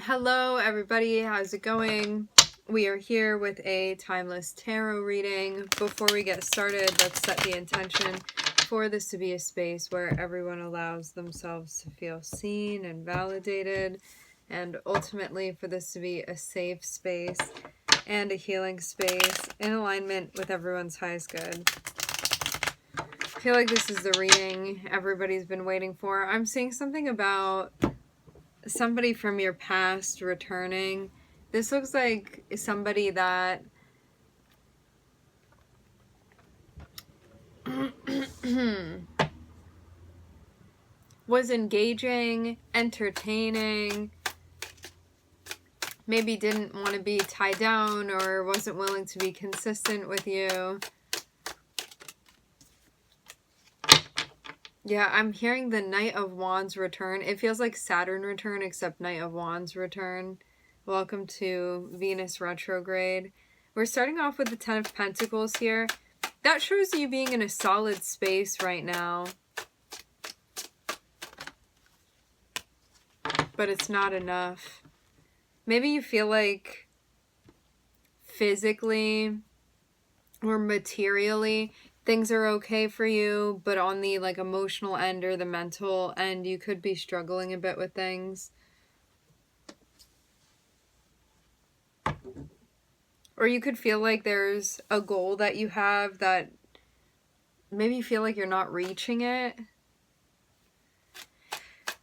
Hello everybody, how's it going? We are here with a timeless tarot reading. Before we get started, let's set the intention for this to be a space where everyone allows themselves to feel seen and validated, and ultimately for this to be a safe space and a healing space in alignment with everyone's highest good. I feel like this is the reading everybody's been waiting for. I'm seeing something about somebody from your past returning. This looks like somebody that was engaging, entertaining, maybe didn't want to be tied down or wasn't willing to be consistent with you. Yeah, I'm hearing the Knight of Wands return. It feels like Saturn return, except Knight of Wands return. Welcome to Venus retrograde. We're starting off with the Ten of Pentacles here. That shows you being in a solid space right now. But it's not enough. Maybe you feel like physically or materially things are okay for you, but on the emotional end or the mental end, you could be struggling a bit with things. Or you could feel like there's a goal that you have that maybe you feel like you're not reaching it.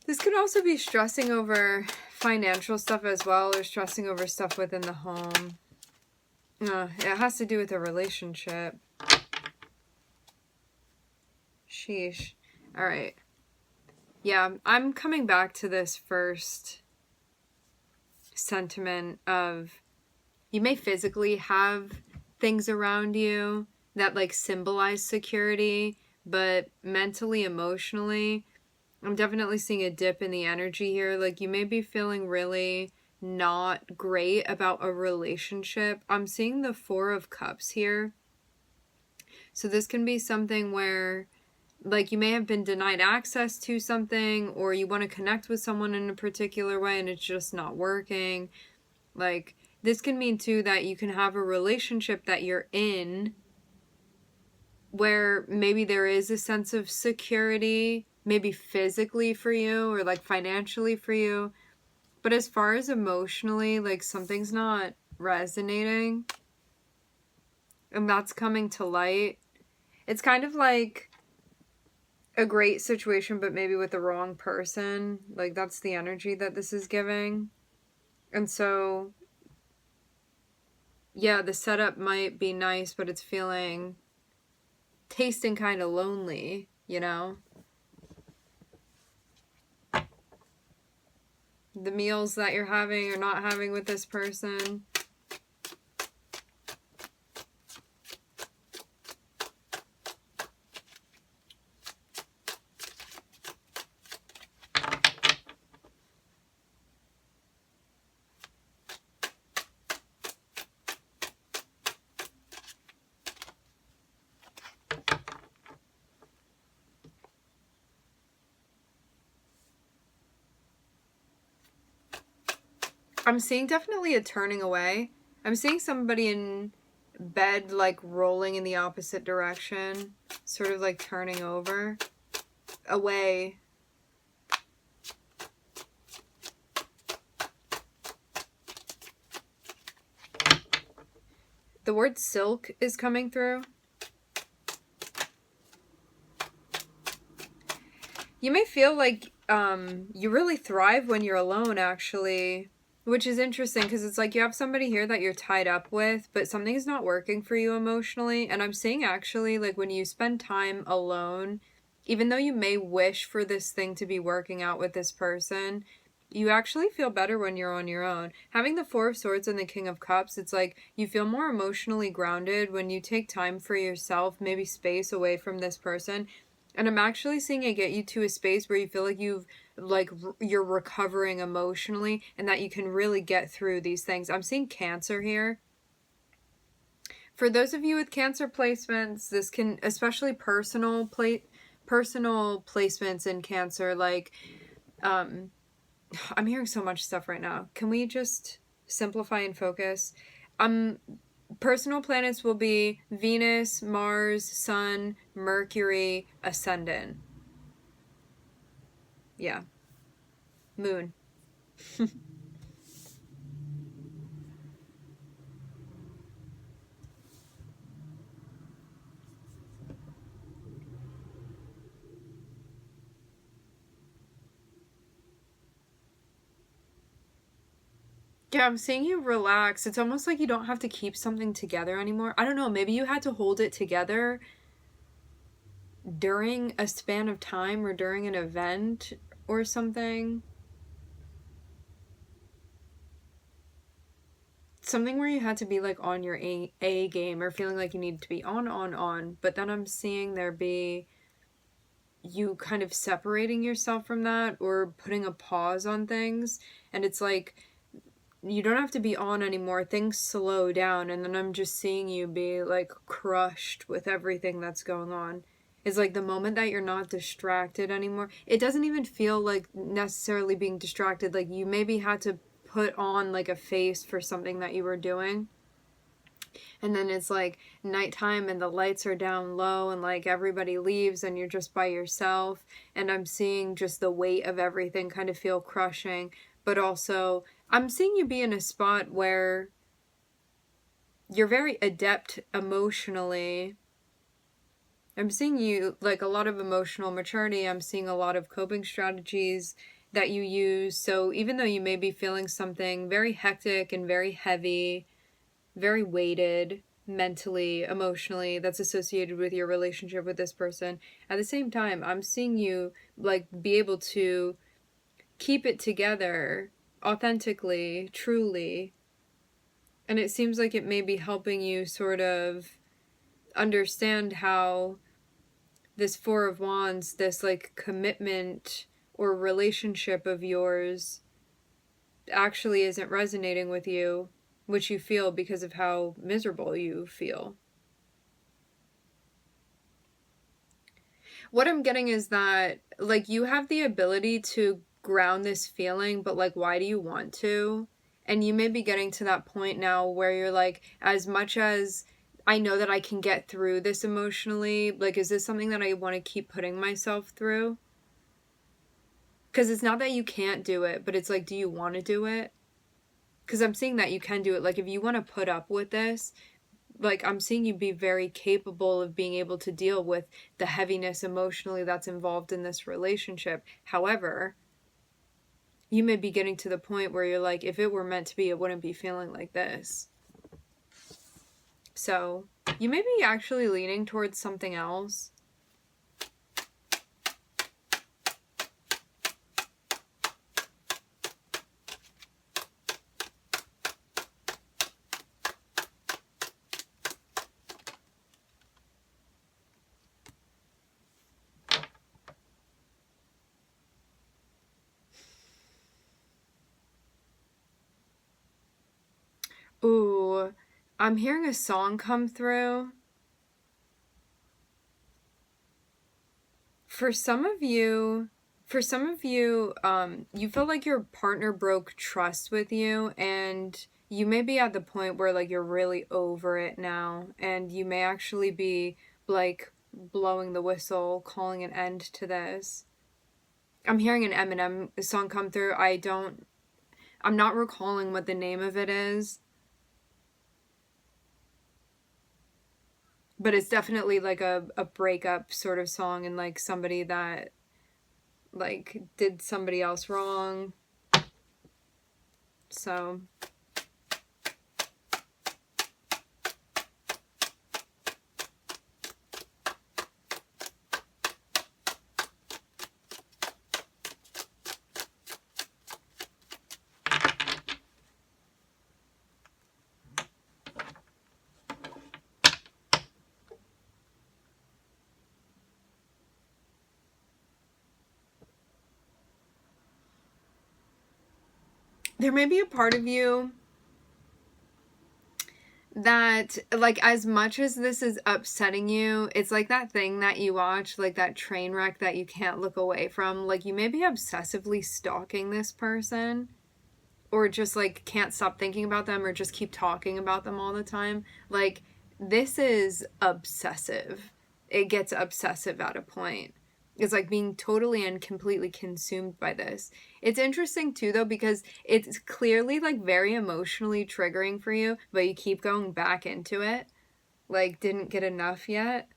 This could also be stressing over financial stuff as well, or stressing over stuff within the home. It has to do with a relationship. Sheesh. Alright. Yeah, I'm coming back to this first sentiment of you may physically have things around you that symbolize security, but mentally, emotionally, I'm definitely seeing a dip in the energy here. You may be feeling really not great about a relationship. I'm seeing the Four of Cups here. So this can be something where you may have been denied access to something, or you want to connect with someone in a particular way and it's just not working. This can mean too that you can have a relationship that you're in where maybe there is a sense of security, maybe physically for you or financially for you. But as far as emotionally, something's not resonating. And that's coming to light. It's kind of like a great situation, but maybe with the wrong person. That's the energy that this is giving. And so, yeah, the setup might be nice, but it's tasting kind of lonely, you know? The meals that you're having or not having with this person. I'm seeing definitely a turning away. I'm seeing somebody in bed rolling in the opposite direction, sort of turning over, away. The word silk is coming through. You may feel like you really thrive when you're alone, actually. Which is interesting because it's you have somebody here that you're tied up with, but something's not working for you emotionally. And I'm seeing actually when you spend time alone, even though you may wish for this thing to be working out with this person, you actually feel better when you're on your own. Having the Four of Swords and the King of Cups, it's you feel more emotionally grounded when you take time for yourself, maybe space away from this person. And I'm actually seeing it get you to a space where you feel like you're recovering emotionally and that you can really get through these things. I'm seeing Cancer here. For those of you with Cancer placements, this can, especially personal placements in Cancer, I'm hearing so much stuff right now. Can we just simplify and focus? Um, Personal planets will be Venus, Mars, Sun, Mercury, Ascendant. Yeah. Moon. Yeah, I'm seeing you relax. It's almost like you don't have to keep something together anymore. I don't know, maybe you had to hold it together during a span of time or during an event or something. Something where you had to be like on your A game or feeling like you needed to be on. But then I'm seeing there be you kind of separating yourself from that or putting a pause on things. And it's like you don't have to be on anymore. Things slow down. And then I'm just seeing you be like crushed with everything that's going on. It's like the moment that you're not distracted anymore. It doesn't even feel like necessarily being distracted. Like you maybe had to put on like a face for something that you were doing, and then it's like nighttime and the lights are down low and like everybody leaves and you're just by yourself, and I'm seeing just the weight of everything kind of feel crushing. But also I'm seeing you be in a spot where you're very adept emotionally. I'm seeing you like a lot of emotional maturity. I'm seeing a lot of coping strategies that you use. So even though you may be feeling something very hectic and very heavy, very weighted mentally, emotionally, that's associated with your relationship with this person, at the same time, I'm seeing you like be able to keep it together authentically, truly. And it seems like it may be helping you sort of understand how this Four of Wands, this like commitment or relationship of yours actually isn't resonating with you, which you feel because of how miserable you feel. What I'm getting is that like you have the ability to ground this feeling, but like why do you want to? And you may be getting to that point now where you're like, as much as I know that I can get through this emotionally, like is this something that I want to keep putting myself through? Because it's not that you can't do it, but it's like, do you want to do it? Because I'm seeing that you can do it. Like if you want to put up with this, like I'm seeing you be very capable of being able to deal with the heaviness emotionally that's involved in this relationship. However, you may be getting to the point where you're like, if it were meant to be, it wouldn't be feeling like this. So you may be actually leaning towards something else. Ooh, I'm hearing a song come through. For some of you, you feel like your partner broke trust with you, and you may be at the point where like you're really over it now, and you may actually be like blowing the whistle, calling an end to this. I'm hearing an Eminem song come through. I'm not recalling what the name of it is, but it's definitely like a breakup sort of song, and like somebody that like did somebody else wrong. So there may be a part of you that, like, as much as this is upsetting you, it's like that thing that you watch, like that train wreck that you can't look away from. Like, you may be obsessively stalking this person, or just like can't stop thinking about them, or just keep talking about them all the time. Like, this is obsessive. It gets obsessive at a point. It's like being totally and completely consumed by this. It's interesting too, though, because it's clearly like very emotionally triggering for you, but you keep going back into it. Like, didn't get enough yet.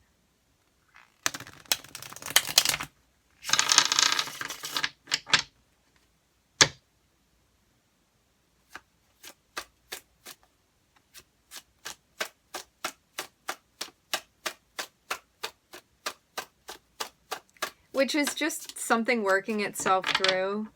Which is just something working itself through.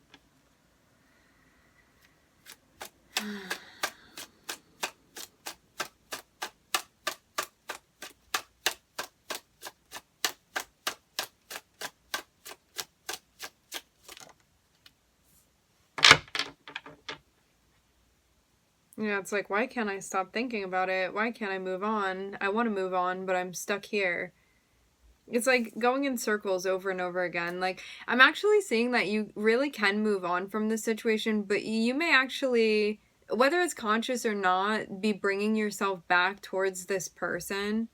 Yeah, it's like, why can't I stop thinking about it? Why can't I move on? I want to move on, but I'm stuck here. It's like going in circles over and over again. Like, I'm actually seeing that you really can move on from this situation, but you may actually, whether it's conscious or not, be bringing yourself back towards this person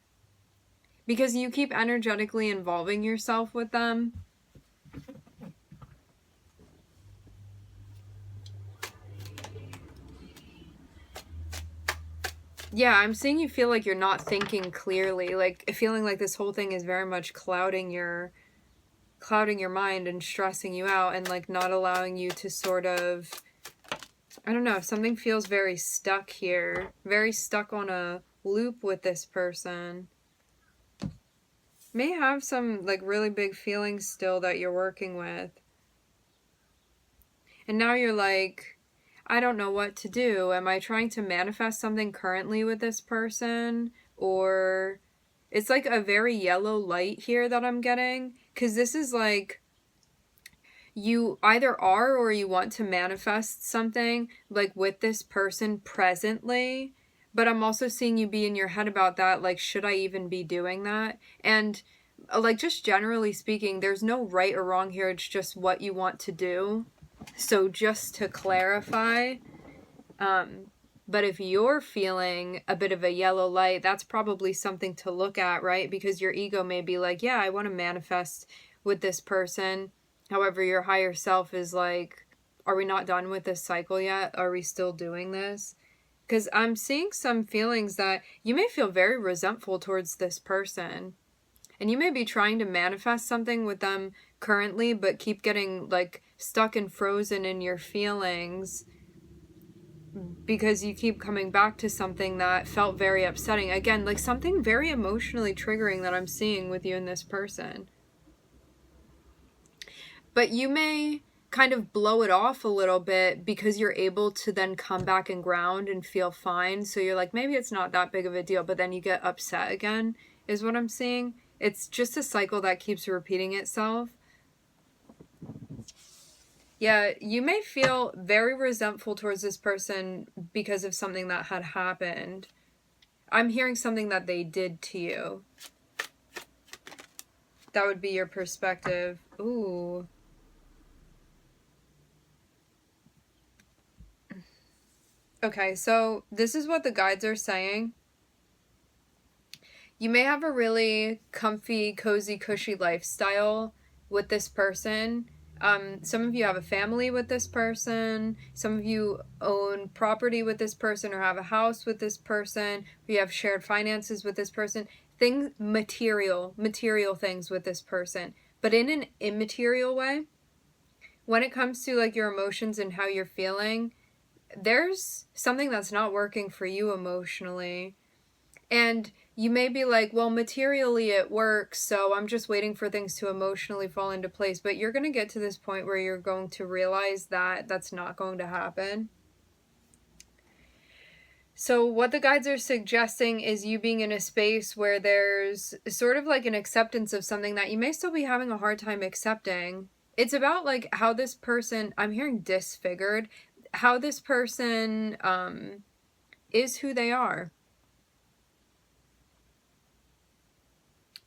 because you keep energetically involving yourself with them. Yeah, I'm seeing you feel like you're not thinking clearly, like feeling like this whole thing is very much clouding your mind and stressing you out, and like not allowing you to sort of, I don't know, something feels very stuck here, very stuck on a loop with this person. May have some like really big feelings still that you're working with. And now you're like, I don't know what to do. Am I trying to manifest something currently with this person? Or it's like a very yellow light here that I'm getting. Because this is like, you either are or you want to manifest something like with this person presently. But I'm also seeing you be in your head about that. Like, should I even be doing that? And like, just generally speaking, there's no right or wrong here. It's just what you want to do. So just to clarify, but if you're feeling a bit of a yellow light, that's probably something to look at, right? Because your ego may be like, yeah, I want to manifest with this person. However, your higher self is like, are we not done with this cycle yet? Are we still doing this? Because I'm seeing some feelings that you may feel very resentful towards this person. And you may be trying to manifest something with them currently, but keep getting like stuck and frozen in your feelings because you keep coming back to something that felt very upsetting. Again, like something very emotionally triggering that I'm seeing with you and this person. But you may kind of blow it off a little bit because you're able to then come back and ground and feel fine. So you're like, maybe it's not that big of a deal, but then you get upset again, is what I'm seeing. It's just a cycle that keeps repeating itself. Yeah, you may feel very resentful towards this person because of something that had happened. I'm hearing something that they did to you. That would be your perspective. Ooh. Okay, so this is what the guides are saying. You may have a really comfy, cozy, cushy lifestyle with this person. Some of you have a family with this person. Some of you own property with this person or have a house with this person. You have shared finances with this person. Things, material things with this person. But in an immaterial way, when it comes to like your emotions and how you're feeling, there's something that's not working for you emotionally. And you may be like, well, materially it works, so I'm just waiting for things to emotionally fall into place. But you're going to get to this point where you're going to realize that that's not going to happen. So what the guides are suggesting is you being in a space where there's sort of like an acceptance of something that you may still be having a hard time accepting. It's about like how this person, I'm hearing disfigured, how this person is who they are.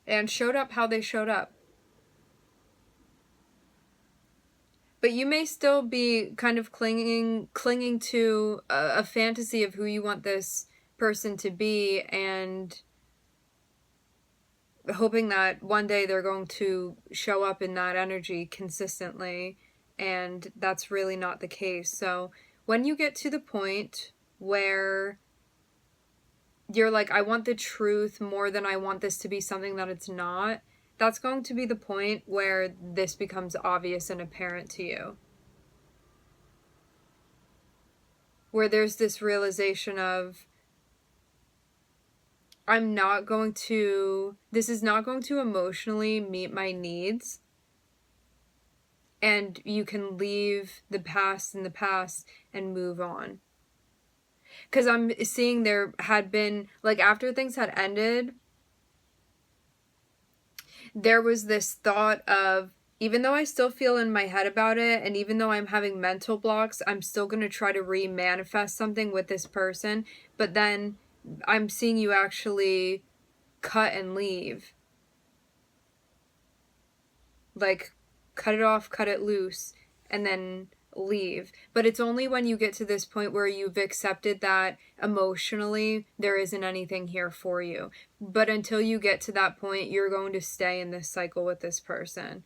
and showed up how they showed up. But you may still be kind of clinging to a fantasy of who you want this person to be, and hoping that one day they're going to show up in that energy consistently, and that's really not the case. So when you get to the point where you're like, I want the truth more than I want this to be something that it's not, that's going to be the point where this becomes obvious and apparent to you. Where there's this realization of, this is not going to emotionally meet my needs. And you can leave the past in the past and move on. Because I'm seeing there had been, like, after things had ended, there was this thought of, even though I still feel in my head about it, and even though I'm having mental blocks, I'm still going to try to re-manifest something with this person. But then I'm seeing you actually cut and leave. Like, cut it off, cut it loose, and then leave. But it's only when you get to this point where you've accepted that emotionally there isn't anything here for you. But until you get to that point, you're going to stay in this cycle with this person.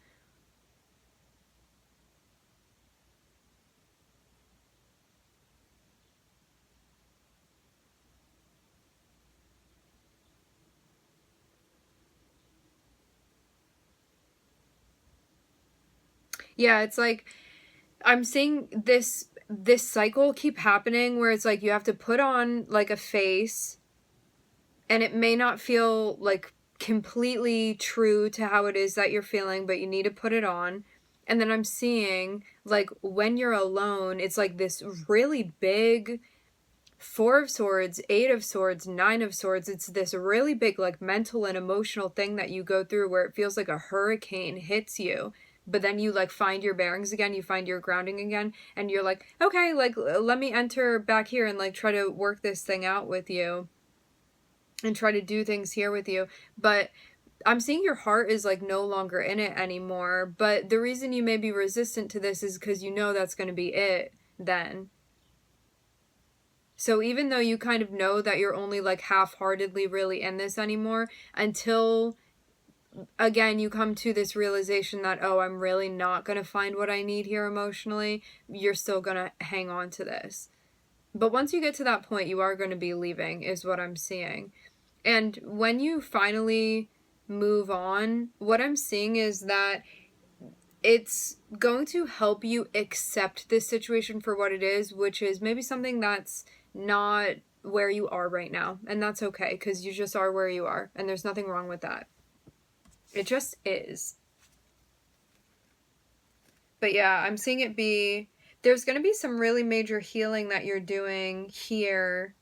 Yeah, it's like, I'm seeing this cycle keep happening where it's like you have to put on like a face, and it may not feel like completely true to how it is that you're feeling, but you need to put it on. And then I'm seeing, like, when you're alone, it's like this really big Four of Swords, Eight of Swords, Nine of Swords. It's this really big, like, mental and emotional thing that you go through where it feels like a hurricane hits you. But then you, like, find your bearings again, you find your grounding again, and you're like, okay, like, let me enter back here and, like, try to work this thing out with you and try to do things here with you. But I'm seeing your heart is, like, no longer in it anymore. But the reason you may be resistant to this is because you know that's going to be it then. So even though you kind of know that you're only, like, half-heartedly really in this anymore, until, again, you come to this realization that, oh, I'm really not going to find what I need here emotionally, you're still going to hang on to this. But once you get to that point, you are going to be leaving, is what I'm seeing. And when you finally move on, what I'm seeing is that it's going to help you accept this situation for what it is, which is maybe something that's not where you are right now. And that's okay, because you just are where you are, and there's nothing wrong with that. It just is. But yeah, I'm seeing it be, there's going to be some really major healing that you're doing here.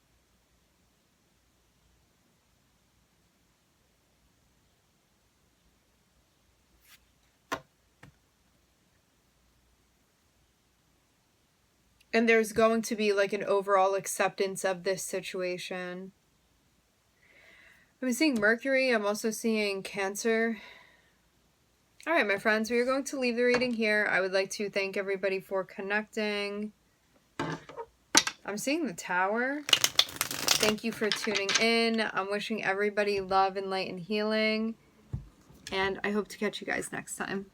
And there's going to be, like, an overall acceptance of this situation. I'm seeing Mercury. I'm also seeing Cancer. All right, my friends, we are going to leave the reading here. I would like to thank everybody for connecting. I'm seeing the Tower. Thank you for tuning in. I'm wishing everybody love and light and healing. And I hope to catch you guys next time.